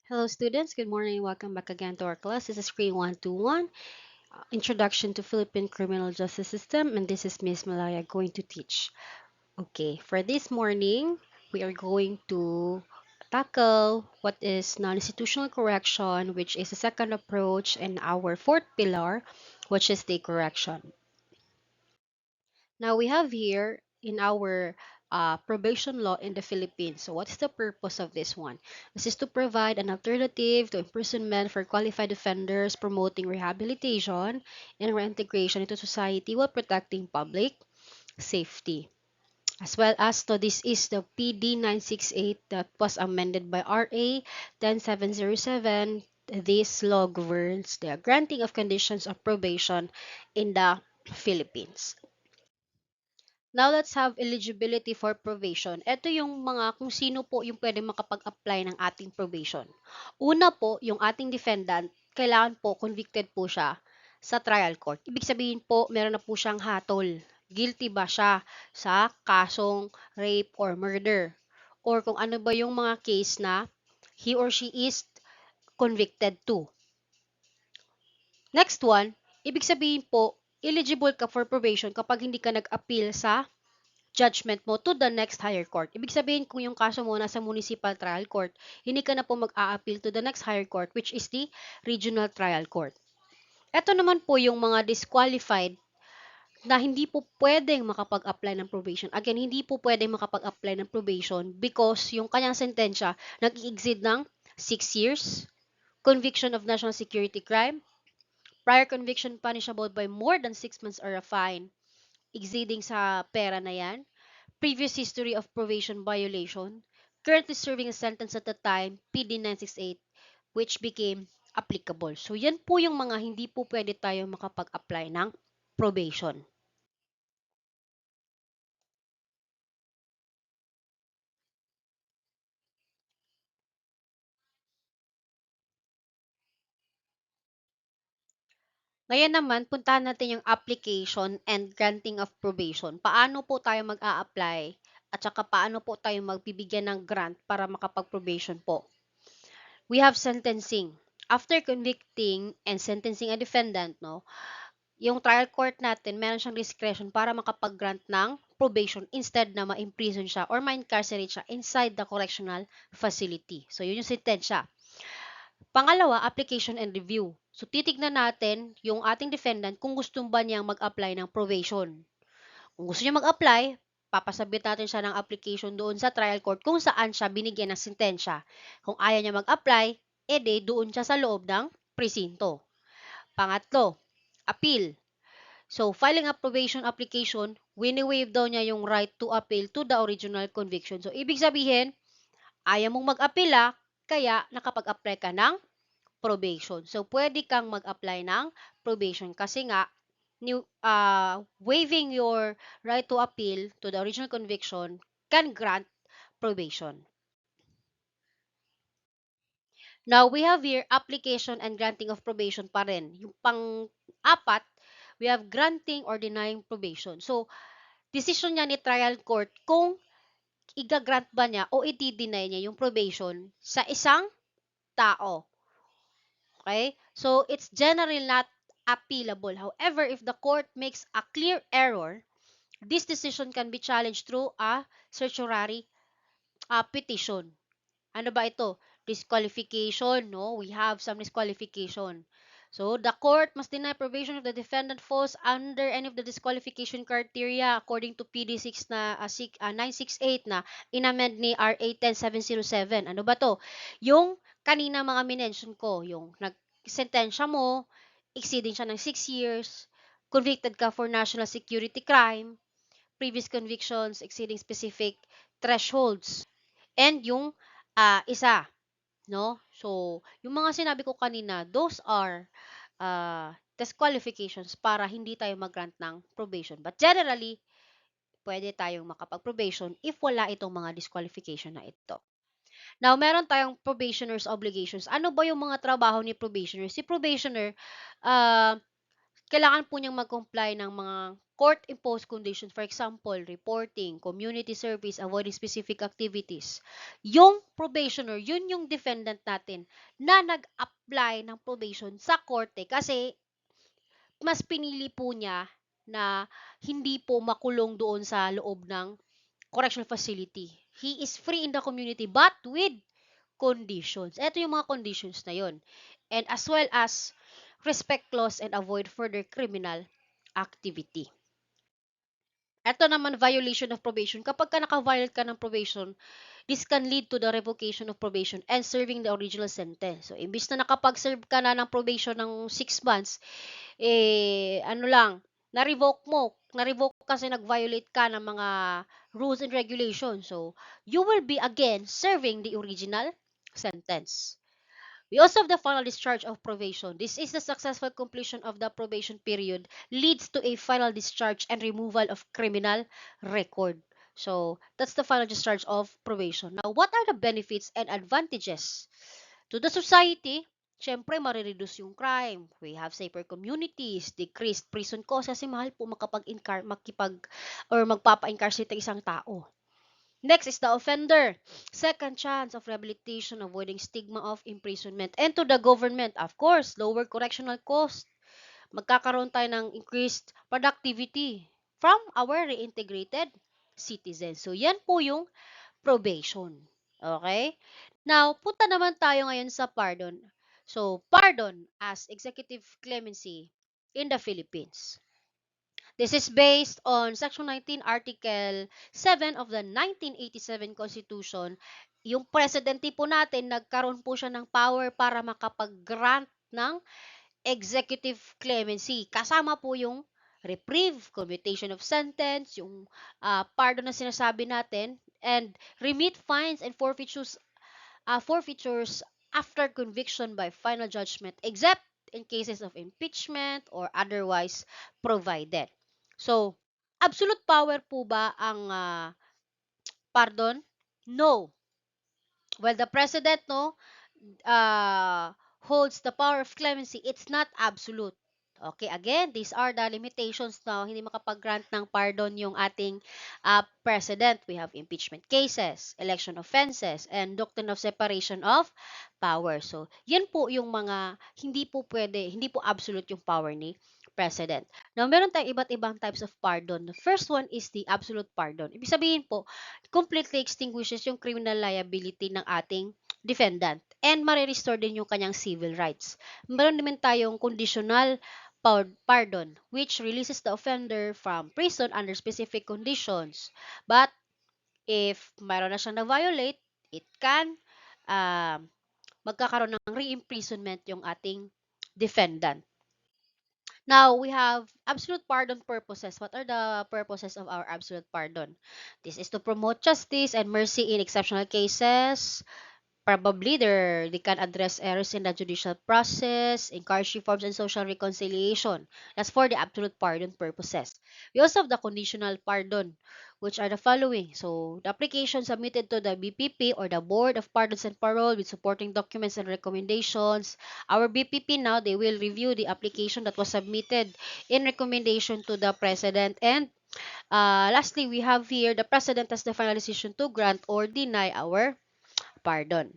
Hello students, good morning. Welcome back again to our class. This is Screen 121, Introduction to Philippine Criminal Justice System, and this is Miss Malaya going to teach. Okay, for this morning, we are going to tackle what is non-institutional correction, which is the second approach, and our fourth pillar, which is state correction. Now we have here in our probation law in the Philippines. So what is the purpose of this one? This is to provide an alternative to imprisonment for qualified offenders, promoting rehabilitation and reintegration into society while protecting public safety. As well as, so this is the PD 968 that was amended by RA 10707. This law governs the granting of conditions of probation in the Philippines. Now, let's have eligibility for probation. Ito yung mga kung sino po yung pwede makapag-apply ng ating probation. Una po, yung ating defendant, kailangan po convicted po siya sa trial court. Ibig sabihin po, meron na po siyang hatol. Guilty ba siya sa kasong rape or murder? Or kung ano ba yung mga case na he or she is convicted to. Next one, ibig sabihin po, eligible ka for probation kapag hindi ka nag-appeal sa judgment mo to the next higher court. Ibig sabihin kung yung kaso mo nasa municipal trial court, hindi ka na po mag-a-appeal to the next higher court which is the regional trial court. Ito naman po yung mga disqualified na hindi po pwedeng makapag-apply ng probation. Again, hindi po pwedeng makapag-apply ng probation because yung kanyang sentensya nag-i-exceed ng 6 years, conviction of national security crime, prior conviction punishable by more than 6 months or a fine, exceeding sa pera na yan, previous history of probation violation, currently serving a sentence at the time, PD 968, which became applicable. So, yan po yung mga hindi po pwede tayo makapag-apply ng probation. Ngayon naman, puntahan natin yung application and granting of probation. Paano po tayo mag-a-apply at saka paano po tayo magbibigyan ng grant para makapag-probation po. We have sentencing. After convicting and sentencing a defendant, no, yung trial court natin, meron siyang discretion para makapag-grant ng probation instead na ma-imprison siya or ma-incarcerate siya inside the correctional facility. So, yun yung sentensya. Pangalawa, application and review. So, titignan natin yung ating defendant kung gusto ba niyang mag-apply ng probation. Kung gusto niya mag-apply, papasabit natin siya ng application doon sa trial court kung saan siya binigyan ng sentensya. Kung ayaw niya mag-apply, edi doon siya sa loob ng presinto. Pangatlo, appeal. So, filing a probation application, wini-waive daw niya yung right to appeal to the original conviction. So, ibig sabihin, ayaw mong mag-appeal kaya nakapag-apply ka ng probation. So, pwede kang mag-apply ng probation kasi nga, waiving your right to appeal to the original conviction can grant probation. Now, we have here application and granting of probation pa rin. Yung pang-apat, we have granting or denying probation. So, decision niya ni trial court kung iga-grant ba niya o i-deny niya yung probation sa isang tao. Okay? So, it's generally not appealable. However, if the court makes a clear error, this decision can be challenged through a certiorari petition. Ano ba ito? Disqualification, no? We have some disqualification. So, the court must deny probation if the defendant falls under any of the disqualification criteria according to PD 6 na 968 na inamend ni RA 10707. Ano ba to? Yung kanina mga minention ko, yung nagsentensya mo, exceeding siya ng 6 years, convicted ka for national security crime, previous convictions exceeding specific thresholds, and yung isa, no? So, yung mga sinabi ko kanina, those are disqualifications para hindi tayo mag-grant ng probation. But generally, pwede tayong makapag-probation if wala itong mga disqualification na ito. Now, meron tayong probationer's obligations. Ano ba yung mga trabaho ni probationer? Si probationer, kailangan po niyang mag-comply ng mga court-imposed conditions, for example, reporting, community service, avoiding specific activities. Yung probationer, yun yung defendant natin na nag-apply ng probation sa korte kasi mas pinili po niya na hindi po makulong doon sa loob ng correctional facility. He is free in the community but with conditions. Ito yung mga conditions na yun. And as well as respect laws and avoid further criminal activity. Ito naman, violation of probation. Kapag ka naka-violate ka ng probation, this can lead to the revocation of probation and serving the original sentence. So, imbis na nakapag-serve ka na ng probation ng 6 months, ano lang, na-revoke kasi nag-violate ka ng mga rules and regulations. So, you will be again serving the original sentence. We also have the final discharge of probation. This is the successful completion of the probation period leads to a final discharge and removal of criminal record. So, that's the final discharge of probation. Now, what are the benefits and advantages to the society? Siyempre, marireduce yung crime. We have safer communities, decreased prison costs kasi mahal po magpapa-incarcerate ang isang tao. Next is the offender. Second chance of rehabilitation, avoiding stigma of imprisonment. And to the government, of course, lower correctional cost. Magkakaroon tayo ng increased productivity from our reintegrated citizens. So, yan po yung probation. Okay? Now, punta naman tayo ngayon sa pardon. So, pardon as executive clemency in the Philippines. This is based on Section 19, Article 7 of the 1987 Constitution. Yung presidente po natin, nagkaroon po siya ng power para makapag-grant ng executive clemency. Kasama po yung reprieve, commutation of sentence, yung pardon na sinasabi natin, and remit fines and forfeitures after conviction by final judgment, except in cases of impeachment or otherwise provided. So, absolute power po ba ang pardon? No. Well, the president, no, uh, holds the power of clemency, it's not absolute. Okay, again, these are the limitations na hindi makapag-grant ng pardon yung ating president. We have impeachment cases, election offenses, and doctrine of separation of power. So, yan po yung mga hindi po pwede, hindi po absolute yung power ni president. Now, meron tayong iba't ibang types of pardon. The first one is the absolute pardon. Ibig sabihin po, completely extinguishes yung criminal liability ng ating defendant and marirestore din yung kanyang civil rights. Meron naman tayong conditional pardon which releases the offender from prison under specific conditions. But if mayroon na siyang na-violate, it can magkakaroon ng re-imprisonment yung ating defendant. Now, we have absolute pardon purposes. What are the purposes of our absolute pardon? This is to promote justice and mercy in exceptional cases. Probably they can address errors in the judicial process, encourage reforms and social reconciliation. That's for the absolute pardon purposes. We also have the conditional pardon, which are the following. So, the application submitted to the BPP or the Board of Pardons and Parole with supporting documents and recommendations. Our BPP now, they will review the application that was submitted in recommendation to the President. And lastly, we have here the President has the final decision to grant or deny our pardon.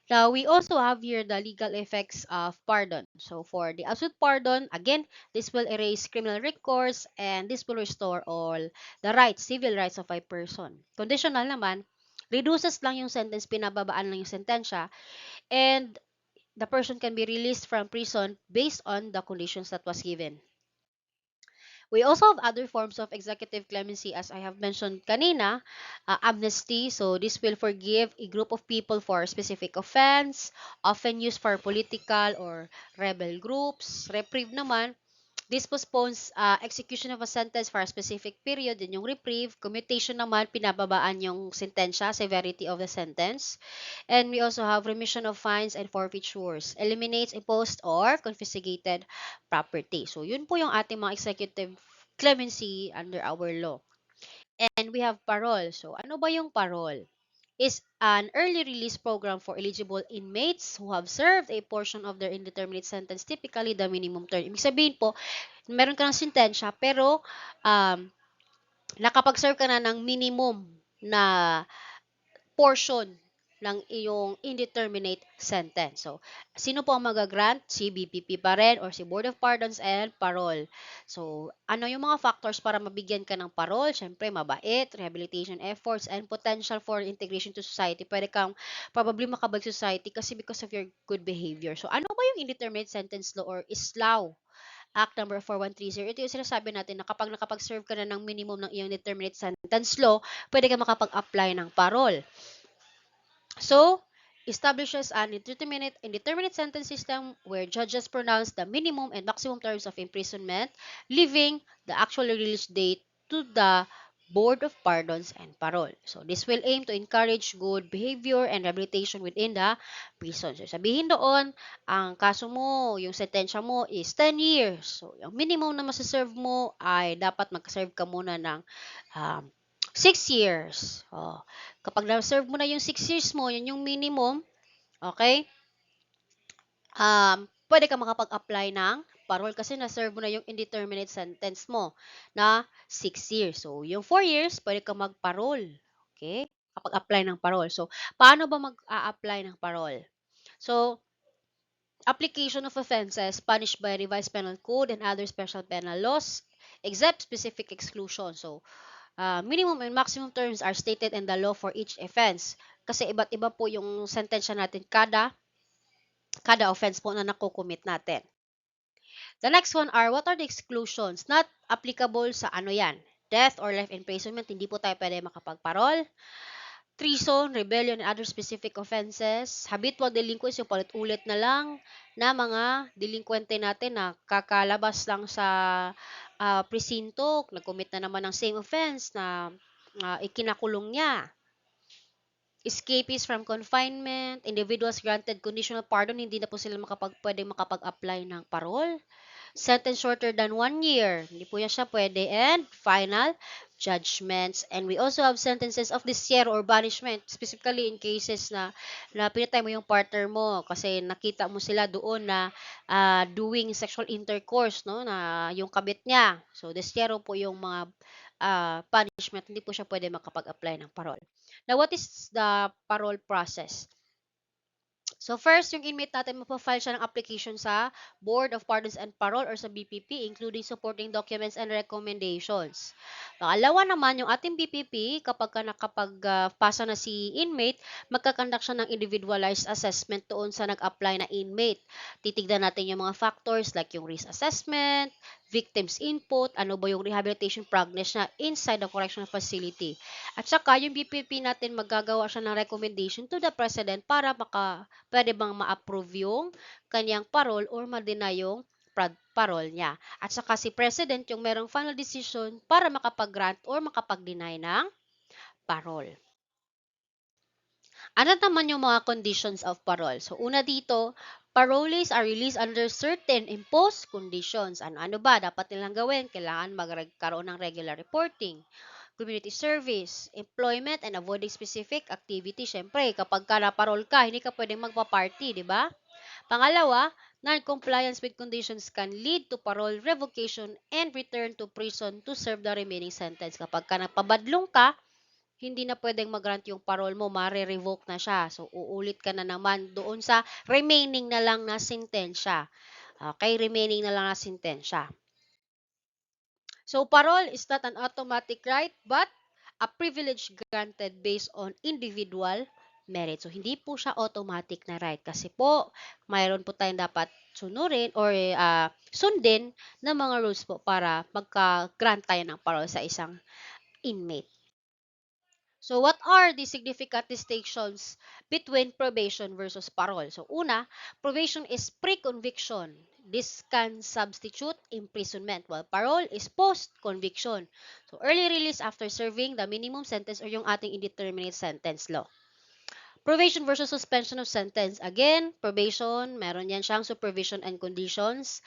Now, we also have here the legal effects of pardon. So, for the absolute pardon, again, this will erase criminal records and this will restore all the rights, civil rights of a person. Conditional naman, reduces lang yung sentence, pinababaan lang yung sentensya, and the person can be released from prison based on the conditions that was given. We also have other forms of executive clemency as I have mentioned kanina, amnesty. So this will forgive a group of people for a specific offense, often used for political or rebel groups. Reprieve naman, this postpones execution of a sentence for a specific period. Din yung reprieve. Commutation naman, pinababaan yung sentensya, severity of the sentence. And we also have remission of fines and forfeitures. Eliminates imposed or confiscated property. So, yun po yung ating mga executive clemency under our law. And we have parole. So, ano ba yung parole? is an early release program for eligible inmates who have served a portion of their indeterminate sentence, typically the minimum term. Ibig sabihin po, meron ka ng sentensya, pero nakapag-serve ka na ng minimum na portion ng iyong indeterminate sentence. So, sino po ang magagrant? Si BPP pa rin or si Board of Pardons and Parole. So, ano yung mga factors para mabigyan ka ng parole? Siyempre, mabait, rehabilitation efforts, and potential for integration to society. Pwede kang probably makabalik sa society kasi because of your good behavior. So, ano ba yung indeterminate sentence law or ISLAW? Act number 4130. Ito yung sinasabi natin na kapag nakapag-serve ka na ng minimum ng iyong determinate sentence law, pwede ka makapag-apply ng parole. So, establishes an indeterminate sentence system where judges pronounce the minimum and maximum terms of imprisonment, leaving the actual release date to the Board of Pardons and Parole. So, this will aim to encourage good behavior and rehabilitation within the prison. So, sabihin doon, ang kaso mo, yung sentensya mo is 10 years. So, yung minimum na masaserve mo ay dapat mag-serve ka muna ng 6 years. Oh. Kapag na-serve mo na yung 6 years mo, yun yung minimum, okay? Pwede ka makapag-apply ng parole kasi na-serve mo na yung indeterminate sentence mo na 6 years. So, yung 4 years, pwede ka mag-parole. Okay? Kapag-apply ng parole. So, paano ba mag-a-apply ng parole? So, application of offenses punished by Revised Penal Code and other special penal laws, except specific exclusion. So, minimum and maximum terms are stated in the law for each offense. Kasi iba't iba po yung sentensya natin kada offense po na nakukumit natin. The next one are, what are the exclusions? Not applicable sa ano yan? Death or life imprisonment, hindi po tayo pwede makapagparol. Treason, rebellion, and other specific offenses. Habitual delinquents, yung palit-ulit na lang na mga delinkwente natin na kakalabas lang sa presinto, nag-commit na naman ng same offense na ikinakulong niya. Escapees from confinement, individuals granted conditional pardon, hindi na po sila pwedeng makapag-apply ng parole. Sentence shorter than 1 year, hindi po yan siya pwede. And final judgments. And we also have sentences of destierro or banishment, specifically in cases na pinatay mo yung partner mo kasi nakita mo sila doon na doing sexual intercourse, no, na yung kabit niya. So, destierro po yung mga punishment, hindi po siya pwede makapag-apply ng parole. Now, what is the parole process? So first, yung inmate natin, mapafile siya ng application sa Board of Pardons and Parole or sa BPP, including supporting documents and recommendations. Pangalawa naman, yung ating BPP, kapag nakapagpasa na si inmate, magkakandak siya ng individualized assessment doon sa nag-apply na inmate. Titignan natin yung mga factors like yung risk assessment, victim's input, ano ba yung rehabilitation progress niya inside the correctional facility. At saka, yung BPP natin, maggagawa siya ng recommendation to the President para pwede bang ma-approve yung kanyang parole or ma-deny yung parole niya. At saka si President yung merong final decision para makapag-grant or makapag-deny ng parole. Ano naman yung mga conditions of parole? So, una dito, parolees are released under certain imposed conditions. Ano ba? Dapat nilang gawin. Kailangan magkaroon ng regular reporting, community service, employment, and avoiding specific activity. Siyempre, kapag na-parole ka, hindi ka pwedeng magpa-party, di ba? Pangalawa, non-compliance with conditions can lead to parole revocation and return to prison to serve the remaining sentence. Kapag napabadlong ka, hindi na pwedeng mag-grant yung parole mo, mare-revoke na siya. So, uulit ka na naman doon sa remaining na lang na sentensya. Okay, remaining na lang na sentensya. So, parole is not an automatic right, but a privilege granted based on individual merit. So, hindi po siya automatic na right. Kasi po, mayroon po tayong dapat sunurin or sundin na mga rules po para magka-grant tayo ng parole sa isang inmate. So, what are the significant distinctions between probation versus parole? So, una, probation is pre-conviction. This can substitute imprisonment, while parole is post-conviction. So, early release after serving the minimum sentence or yung ating indeterminate sentence law. Probation versus suspension of sentence. Again, probation, meron yan siyang supervision and conditions.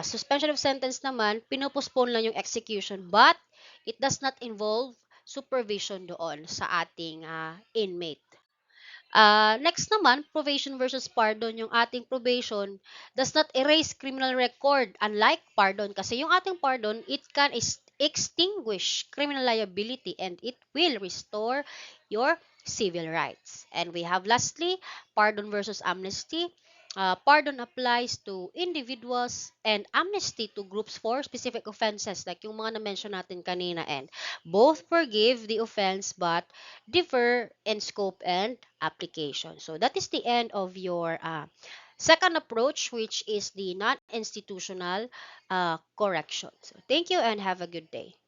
Suspension of sentence naman, pinopostpone lang yung execution, but it does not involve supervision doon sa ating inmate. Next naman, probation versus pardon. Yung ating probation does not erase criminal record. Unlike pardon, kasi yung ating pardon, it can extinguish criminal liability and it will restore your civil rights. And we have lastly, pardon versus amnesty. Pardon applies to individuals and amnesty to groups for specific offenses like yung mga na-mention natin kanina, and both forgive the offense but differ in scope and application. So that is the end of your second approach, which is the non-institutional correction. So thank you and have a good day.